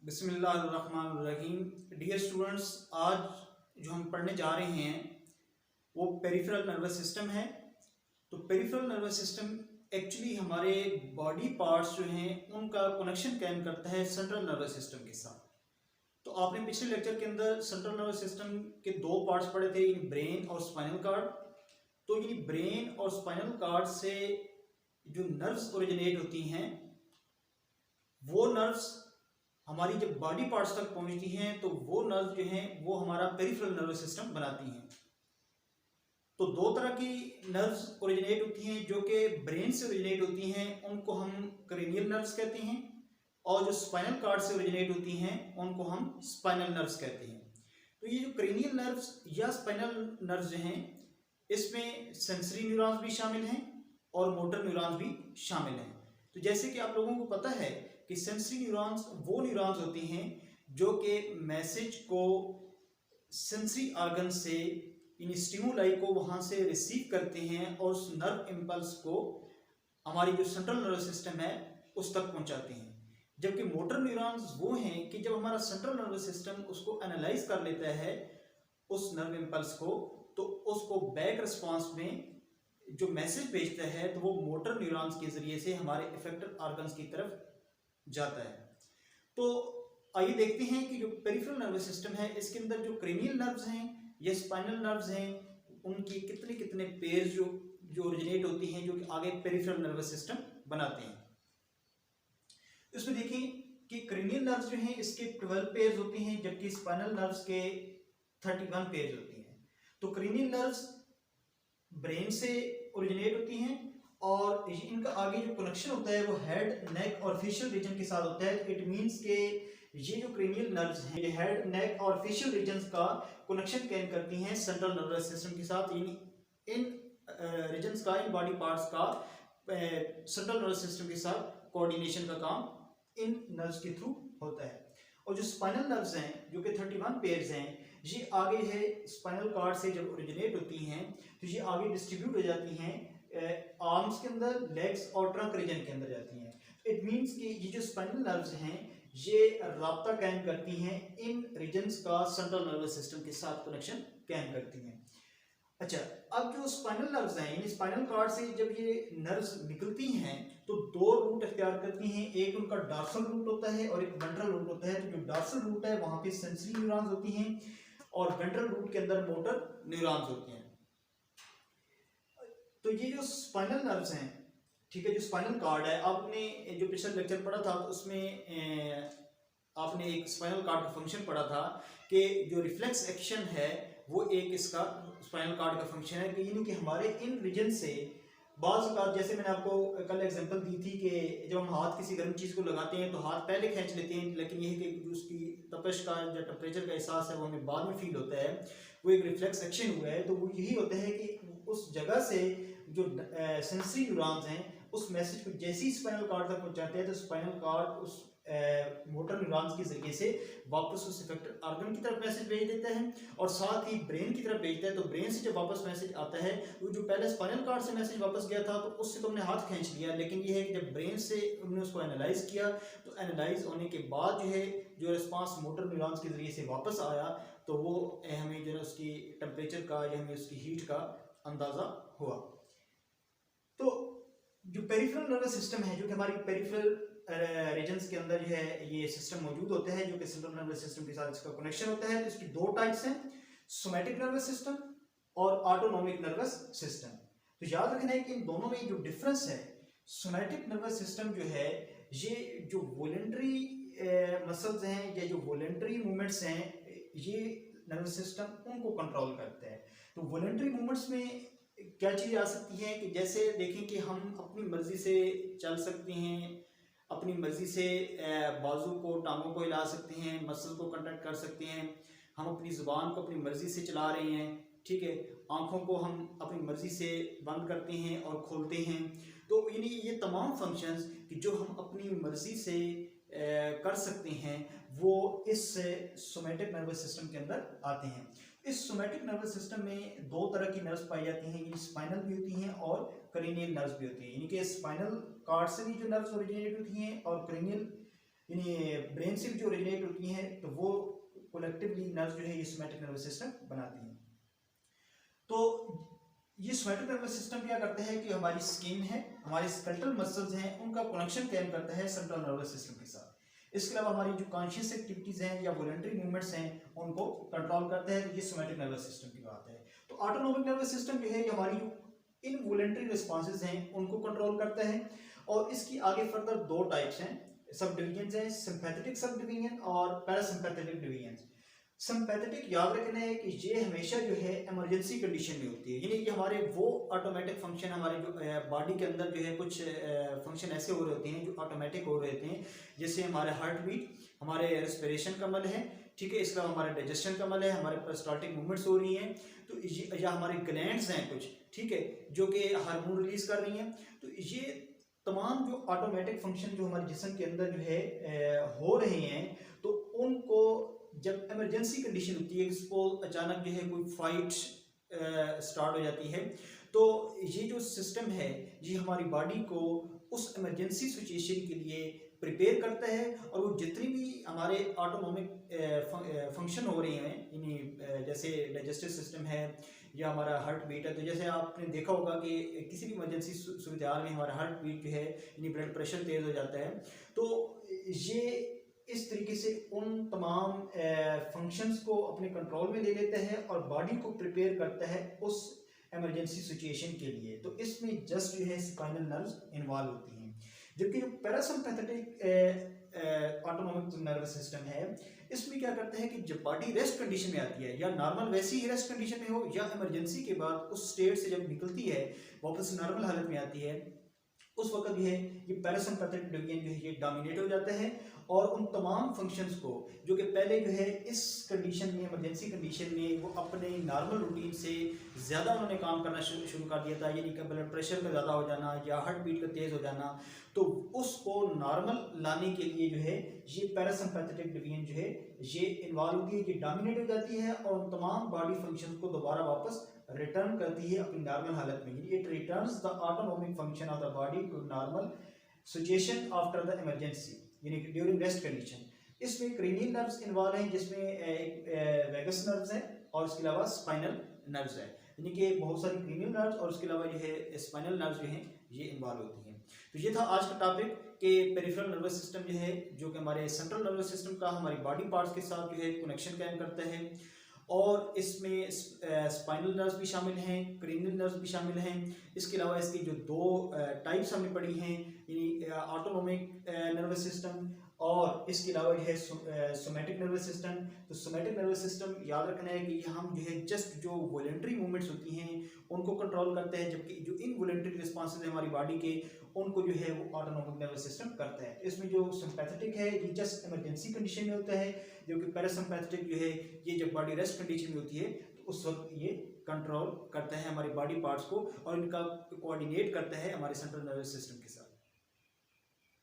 बिस्मिल्लाहिर्रहमानिर्रहीम। Dear students, आज जो हम पढ़ने जा रहे हैं वो पेरिफेरल नर्वस सिस्टम है। तो पेरिफेरल नर्वस सिस्टम एक्चुअली हमारे बॉडी पार्ट्स जो हैं उनका कनेक्शन कायम करता है सेंट्रल नर्वस सिस्टम के साथ। तो आपने पिछले लेक्चर के अंदर सेंट्रल नर्वस सिस्टम के दो पार्ट्स पढ़े थे, यानी ब्रेन और स्पाइनल कार्ड। तो यानी ब्रेन और स्पाइनल कार्ड से जो नर्व्स ओरिजिनेट होती हैं वो नर्व्स हमारी जब बॉडी पार्ट्स तक पहुंचती हैं तो वो नर्व जो हैं वो हमारा पेरिफेरल नर्वस सिस्टम बनाती हैं। तो दो तरह की नर्व्स ओरिजिनेट होती हैं, जो कि ब्रेन से ओरिजिनेट होती हैं उनको हम क्रेनियल नर्व्स कहते हैं, और जो स्पाइनल कार्ड से ओरिजिनेट होती हैं उनको हम स्पाइनल नर्व्स कहते हैं। तो ये जो क्रेनियल नर्व्स या स्पाइनल नर्व्स जो हैं इसमें सेंसरी न्यूरॉन्स भी शामिल हैं और मोटर न्यूरॉन्स भी शामिल हैं। तो जैसे कि आप लोगों को पता है कि सेंसरी न्यूरॉन्स वो न्यूरॉन्स होती हैं जो कि मैसेज को सेंसरी ऑर्गन से इन स्टिमुलाई को वहाँ से रिसीव करते हैं और उस नर्व इम्पल्स को हमारी जो सेंट्रल नर्वस सिस्टम है उस तक पहुँचाते हैं। जबकि मोटर न्यूरॉन्स वो हैं कि जब हमारा सेंट्रल नर्वस सिस्टम उसको एनालाइज कर लेता है उस नर्व इम्पल्स को, तो उसको बैक रिस्पॉन्स में जो मैसेज भेजता है तो वो मोटर न्यूरॉन्स के जरिए से हमारे इफेक्टिव ऑर्गन्स की तरफ जाता है। तो आइए देखते हैं कि जो पेरिफेरल नर्वस सिस्टम है इसके अंदर जो क्रेनियल नर्व्स हैं या स्पाइनल नर्व्स हैं उनकी कितने कितने पेयर्स जो ओरिजिनेट होती हैं जो कि आगे पेरिफेरल नर्वस सिस्टम बनाते हैं। इसमें देखें कि क्रेनियल नर्व्स जो हैं इसके 12 पेयर्स होती हैं, जबकि स्पाइनल नर्व्स के 31 पेयर्स होती हैं। तो क्रेनियल नर्व्स ब्रेन से ओरिजिनेट होती हैं और इनका आगे जो कनेक्शन होता है वो हेड, नेक और फेशियल रीजन के साथ होता है। इट मींस के ये जो क्रेनियल नर्व्स हैं ये हेड, नेक और फेशियल रीजन्स का कनेक्शन कायम करती हैं सेंट्रल नर्वस सिस्टम के साथ। यानी इन रीजन्स का, इन बॉडी पार्ट्स का सेंट्रल नर्वस सिस्टम के साथ कोऑर्डिनेशन का काम इन नर्व्स के थ्रू होता है। और जो स्पाइनल नर्व्स हैं जो कि 31 पेयर्स हैं, ये आगे है स्पाइनल कार्ड से जब ओरिजिनेट होती हैं तो ये आगे डिस्ट्रीब्यूट हो जाती हैं आर्म्स के अंदर, लेग्स और ट्रंक रीजन के अंदर जाती हैं। इट मींस कि ये जो स्पाइनल नर्व्स हैं ये राब्ता कायम करती हैं इन रीजन्स का सेंट्रल नर्वस सिस्टम के साथ कनेक्शन कायम करती हैं। अच्छा, अब जो स्पाइनल नर्व्स हैं यानी स्पाइनल कार्ड से जब ये नर्व्स निकलती हैं तो दो रूट अख्तियार करती हैं। एक उनका डॉर्सल रूट होता है और एक वेंट्रल रूट होता है। तो जो डॉर्सल रूट है वहां पे सेंसरी न्यूरॉन्स होती हैं और वेंट्रल रूट के अंदर मोटर न्यूरॉन्स होती हैं। तो ये जो स्पाइनल नर्व्स हैं, ठीक है, जो स्पाइनल कार्ड है, आपने जो पिछला लेक्चर पढ़ा था तो उसमें आपने एक स्पाइनल कार्ड का फंक्शन पढ़ा था कि जो रिफ्लेक्स एक्शन है वो एक इसका स्पाइनल कार्ड का फंक्शन है कि यानी कि हमारे इन रीजन से बाज़ औक़ात, जैसे मैंने आपको कल एग्जांपल दी थी कि जब हम हाथ किसी गर्म चीज़ को लगाते हैं तो हाथ पहले खींच लेते हैं, लेकिन यह है कि उसकी तपश का जो टेम्परेचर का एहसास है वो हमें बाद में फील होता है। वो एक रिफ्लेक्स एक्शन हुआ है। तो वो यही होता है कि उस जगह से जो सेंसरी न्यूरॉन्स हैं उस मैसेज को जैसे ही स्पाइनल कार्ड तक पहुंचाते हैं तो स्पाइनल कार्ड उस मोटर न्यूरॉन्स के जरिए से वापस उस इफेक्टिव ऑर्गन की तरफ मैसेज भेज देता है और साथ ही ब्रेन की तरफ भेजता है। तो ब्रेन से जब वापस मैसेज आता है, वो जो पहले स्पाइनल कार्ड से मैसेज वापस गया था तो उससे तो हमने हाथ खींच लिया, लेकिन ये है कि जब ब्रेन से उन्होंने उसको एनालाइज किया तो एनालाइज होने के बाद जो है जो रिस्पांस मोटर न्यूरॉन्स के जरिए से वापस आया तो वो हमें जो है उसकी टेम्परेचर का या हमें उसकी हीट का अंदाज़ा हुआ। तो जो पेरिफेरल नर्वस सिस्टम है, जो कि हमारी पेरिफेरल रीजन्स के अंदर जो है ये सिस्टम मौजूद होता है, जो कि सेंट्रल नर्वस सिस्टम के साथ इसका कनेक्शन होता है। तो इसकी दो टाइप्स हैं, सोमैटिक नर्वस सिस्टम और ऑटोनोमिक नर्वस सिस्टम। तो याद रखना है कि इन दोनों में जो डिफरेंस है, सोमैटिक नर्वस सिस्टम जो है ये जो वॉलेंटरी मसल्स हैं या जो वॉलेंटरी मूवमेंट्स हैं ये नर्वस सिस्टम उनको कंट्रोल करता है। तो वॉलेंटरी मूवमेंट्स में क्या चीज़ आ सकती है कि जैसे देखें कि हम अपनी मर्जी से चल सकते हैं, अपनी मर्जी से बाजू को, टांगों को हिला सकते हैं, मसल को कंट्रैक्ट कर सकते हैं, हम अपनी ज़ुबान को अपनी मर्जी से चला रहे हैं, ठीक है, आँखों को हम अपनी मर्जी से बंद करते हैं और खोलते हैं। तो यानी ये तमाम फंक्शंस कि जो हम अपनी मर्जी से कर सकते हैं वो इस सोमैटिक नर्वस सिस्टम के अंदर आते हैं। इस सोमैटिक नर्वस सिस्टम में दो तरह की नर्व्स पाई जाती हैं, यानी स्पाइनल भी होती हैं और क्रेनियल नर्व्स भी होती हैं। यानी कि स्पाइनल कार्ड से भी जो नर्व्स ओरिजिनेट होती हैं और क्रेनियल यानी ब्रेन से जो ओरिजिनेट होती हैं, तो वो कलेक्टिवली नर्व जो है ये सोमैटिक नर्वस सिस्टम बनाती हैं। तो ये सोमैटिक नर्वस सिस्टम क्या करता है कि हमारी स्किन है, हमारे स्केलेटल मसल्स हैं, उनका कनेक्शन कायम करता है सेंट्रल नर्वस सिस्टम के साथ। इसके अलावा हमारी जो कॉन्शियस एक्टिविटीज हैं या वॉलंटरी मूवमेंट्स हैं उनको कंट्रोल करता है, तो ये सोमैटिक नर्वस सिस्टम की बात है। तो ऑटोनोमिक नर्वस सिस्टम जो है ये हमारी इनवॉलंटरी रिस्पॉन्सेज हैं उनको कंट्रोल करता है। और इसकी आगे फर्दर दो टाइप्स हैं, सब डिवीजन हैं, सिंपैथेटिक सब डिवीजन और पैरासिम्पैथेटिक डिवीजन। सिंपैथेटिक याद रखना है कि ये हमेशा जो है इमरजेंसी कंडीशन में होती है, यानी कि हमारे वो ऑटोमेटिक फंक्शन, हमारे जो बॉडी के अंदर जो है कुछ फंक्शन ऐसे हो रहे होते हैं जो ऑटोमेटिक हो रहे होते हैं, जैसे हमारे हार्ट बीट, हमारे रेस्पिरेशन का अमल है, ठीक है, इसके अलावा हमारे डाइजेशन का अमल है, हमारे पेरिस्टाल्टिक मूवमेंट्स हो रही हैं, तो या हमारे ग्लैंड्स हैं कुछ, ठीक है, जो कि हार्मोन रिलीज कर रही हैं। तो ये तमाम जो ऑटोमेटिक फंक्शन जो हमारे जिस्म के अंदर जो है हो रहे हैं, तो उनको जब इमरजेंसी कंडीशन होती है, सपोज अचानक जो है कोई फाइट स्टार्ट हो जाती है, तो ये जो सिस्टम है ये हमारी बॉडी को उस इमरजेंसी सिचुएशन के लिए प्रिपेयर करता है, और वो जितनी भी हमारे ऑटोनोमिक फंक्शन हो रहे हैं, यानी जैसे डाइजेस्टिव सिस्टम है या हमारा हार्ट बीट है, तो जैसे आपने देखा होगा कि किसी भी इमरजेंसी सूरत में हमारा हार्ट बीट जो है यानी ब्लड प्रेशर तेज़ हो जाता है, तो ये इस तरीके से उन तमाम फंक्शंस को अपने कंट्रोल में ले लेता है और बॉडी को प्रिपेयर करता है उस इमरजेंसी सिचुएशन के लिए। तो इसमें जस्ट जो है स्पाइनल नर्व्स इन्वॉल्व होती हैं। जबकि जो पैरासिम्पैथेटिक ऑटोनोमिक नर्वस सिस्टम है, इसमें क्या करता है कि जब बॉडी रेस्ट कंडीशन में आती है, या नॉर्मल वैसी ही रेस्ट कंडीशन में हो, या इमरजेंसी के बाद उस स्टेट से जब निकलती है वापस नॉर्मल हालत में आती है, उस वक्त जो है ये पैरासिम्पैथेटिक डिवीजन जो है ये डोमिनेट हो जाता है, और उन तमाम फंक्शंस को जो कि पहले जो है इस कंडीशन में, इमरजेंसी कंडीशन में, वो अपने नॉर्मल रूटीन से ज़्यादा उन्होंने काम करना शुरू कर दिया था, यानी कि ब्लड प्रेशर का ज़्यादा हो जाना या हार्ट बीट का तेज़ हो जाना, तो उसको नॉर्मल लाने के लिए जो है ये पैरासिम्पैथेटिक डिवीजन जो है ये इन्वॉल्व होती है, ये डोमिनेट हो जाती है और उन तमाम बॉडी फंक्शंस को दोबारा वापस रिटर्न करती है अपनी नॉर्मल हालत में। It returns the autonomic function of the body to normal situation after the emergency, यानी कि ड्यूरिंग रेस्ट कंडीशन। इसमें क्रेनियल नर्व्स इन्वॉल्व हैं, जिसमें वैगस नर्व्स हैं और इसके अलावा स्पाइनल नर्व्स हैं, यानी कि बहुत सारी क्रेनियल नर्व्स और उसके अलावा जो है स्पाइनल नर्व्स जो हैं ये इन्वॉल्व होती हैं। तो ये था आज का टॉपिक कि पेरिफेरल नर्वस सिस्टम जो है, जो कि हमारे सेंट्रल नर्वस सिस्टम का हमारी बॉडी पार्ट्स के साथ जो है कनेक्शन कायम करता है, और इसमें स्पाइनल नर्व्स भी शामिल हैं, क्रेनियल नर्व्स भी शामिल हैं। इसके अलावा इसकी जो दो टाइप्स हमने पढ़ी हैं, यानी ऑटोनोमिक नर्वस सिस्टम और इसके अलावा जो है सोमैटिक नर्वस सिस्टम। तो सोमैटिक नर्वस सिस्टम याद रखना है कि हम जो है जस्ट जो वॉलंटरी मूवमेंट्स होती हैं उनको कंट्रोल करते हैं, जबकि जो इनवॉलंटरी रिस्पॉन्सेज है हमारी बॉडी के उनको जो है वो ऑटोनोमिक नर्वस सिस्टम करता है। इसमें जो सिंपैथेटिक है ये जस्ट इमरजेंसी कंडीशन में होता है, जबकि पैरासिम्पैथेटिक जो है ये जब बॉडी रेस्ट कंडीशन में होती है तो उस वक्त ये कंट्रोल करता है हमारी बॉडी पार्ट्स को और इनका कोऑर्डिनेट करता है हमारे सेंट्रल नर्वस सिस्टम के साथ।